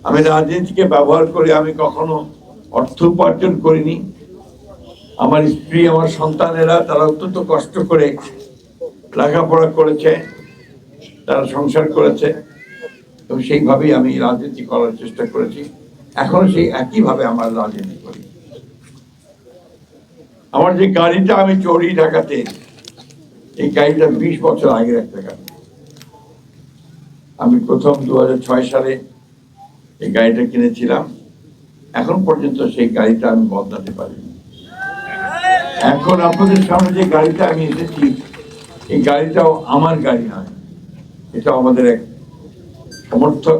আমি রাজনীতিকে ব্যবহার করে আমি কখনো অর্থ উপার্জন করিনি। আমার স্ত্রী, আমার সন্তানেরা তারা অত্যন্ত কষ্ট করে লেখাপড়া করেছে, তারা সংসার করেছে, এবং সেইভাবেই আমি রাজনীতি করার চেষ্টা করেছি। এখনো সেই একইভাবে আমার রাজনীতি করি। আমার যে গাড়িটা আমি চড়ি ঢাকাতে, এই গাড়িটা 20 বছর আগের একটা গাড়ি। আমি প্রথম 2006 সালে এই গাড়িটা কিনেছিলাম। এখন পর্যন্ত সেই গাড়িটা আমি বদলাতে পারিনি। এখন আপনাদের সামনে যে গাড়িটা আমি এসেছি, এই গাড়িটাও আমার গাড়ি নয়, এটা আমাদের এক সমর্থক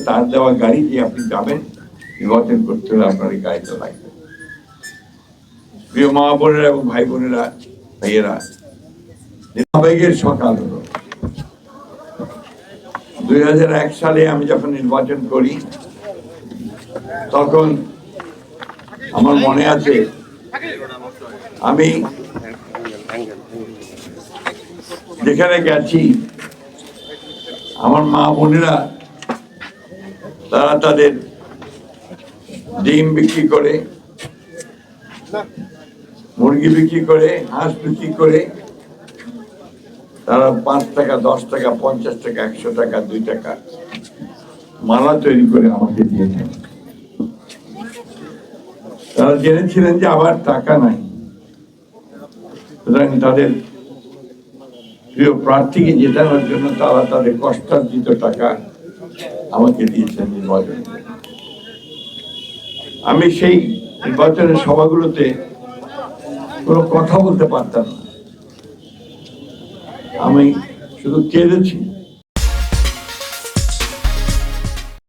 তার দেওয়া গাড়ি, যে আপনি যাবেন নির্বাচন করতে হলে আপনার এই গাড়িটা লাগবে। প্রিয় মা বোনেরা এবং ভাই বোনেরা, ভাইয়েরা, আবেগের সকাল হলো। 2001 সালে আমি যখন নির্বাচন করি, তখন আমার মনে আছে আমি যেখানে গেছি, আমার মা বোনেরা তারা তাদের ডিম বিক্রি করে, মুরগি বিক্রি করে, হাঁস বিক্রি করে, তারা 5 টাকা, 10 টাকা, 50 টাকা, 100 টাকা, 2 টাকা মালা তৈরি করে আমাকে দিয়েছেন। তারা জেনেছিলেন যে আমার টাকা নাই, সুতরাং তাদের প্রিয় প্রার্থীকে জেতানোর জন্য তারা তাদের কষ্টার্জিত টাকা আমাকে দিয়েছেন নির্বাচনে। আমি সেই নির্বাচনের সভাগুলোতে কোনো কথা বলতে পারতাম না, আমি শুধু কেঁদেছি।